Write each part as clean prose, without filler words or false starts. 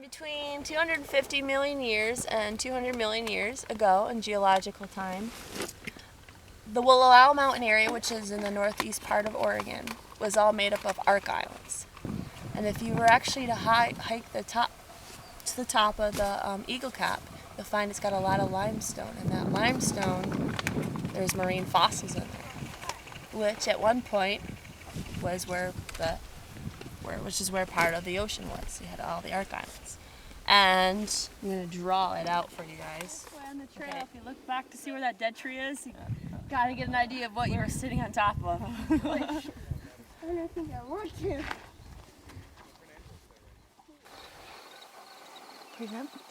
Between 250 million years and 200 million years ago in geological time, the Willow Mountain area, which is in the northeast part of Oregon, was all made up of arc islands. And if you were actually to hike the top to the top of the Eagle Cap, you'll find it's got a lot of limestone. And that limestone, there's marine fossils in there, which at one point was which is where part of the ocean was. You had all the arc islands. And I'm going to draw it out for you guys. On the trail, if you look back to see where that dead tree is, you got to get an idea of what you were sitting on top of. I don't think I want to.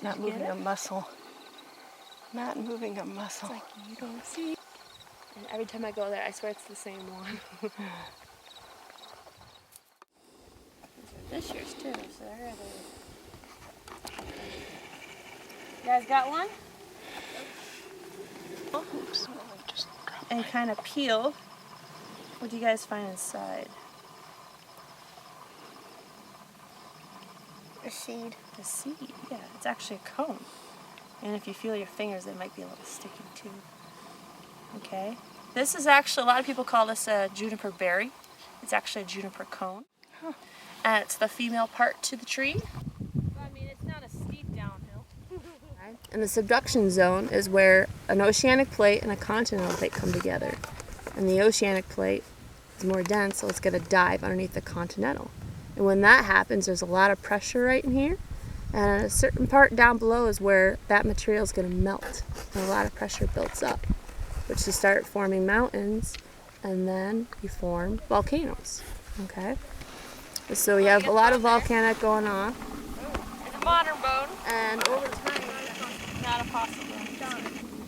Not moving a muscle. Not moving a muscle. It's like you don't see. And every time I go there, I swear it's the same one. This year's too, so there it is. You guys got one? Oops. And kind of peel. What do you guys find inside? A seed. A seed, yeah. It's actually a cone. And if you feel your fingers, they might be a little sticky too. Okay. This is actually, a lot of people call this a juniper berry. It's actually a juniper cone. Huh. And it's the female part to the tree. I mean, it's not a steep downhill. And the subduction zone is where an oceanic plate and a continental plate come together. And the oceanic plate is more dense, so it's going to dive underneath the continental. And when that happens, there's a lot of pressure right in here. And a certain part down below is where that material is going to melt. And a lot of pressure builds up, which will start forming mountains, and then you form volcanoes. Okay? So you have a lot of volcanic going on. It's a modern bone. And over time, It's not a fossil bone.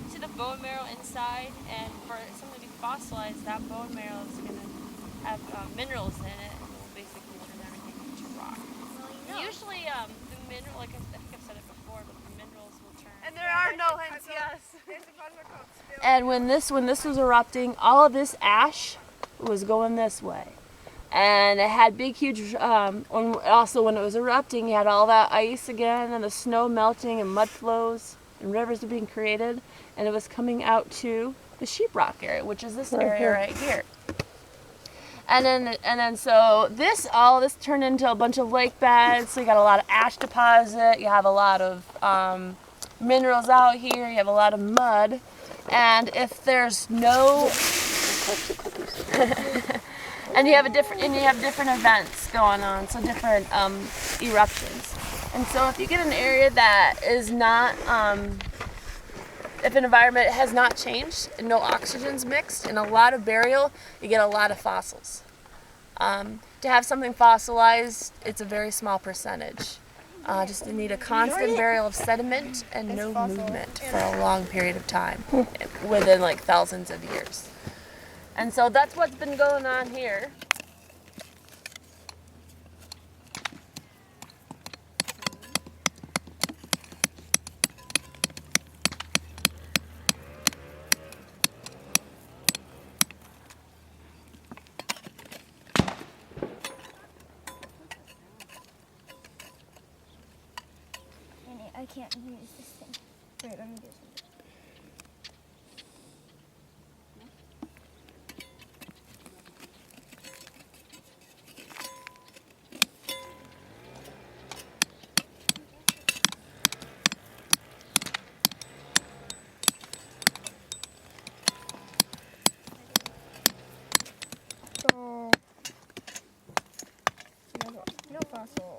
See the bone marrow inside, and for something to be fossilized, that bone marrow is going to have minerals in it, and will basically turn everything into rock. Usually, the mineral, like I think I've said it before, but the minerals will turn. And there are no hints, yes. and when this was erupting, all of this ash was going this way. And it had big, huge, also when it was erupting, you had all that ice again, and the snow melting, and mud flows, and rivers were being created, and it was coming out to the Sheeprock area, which is this area right here. And then so all this turned into a bunch of lake beds, so you got a lot of ash deposit, you have a lot of minerals out here, you have a lot of mud, and if there's no... And you have different events going on, so different eruptions. And so if you get an area that is not, if an environment has not changed and no oxygen's mixed and a lot of burial, you get a lot of fossils. To have something fossilized, it's a very small percentage. Just you need a constant burial of sediment and no movement for a long period of time, within like thousands of years. And so that's what's been going on here. I can't use this thing. Wait, let me do something. No fossil.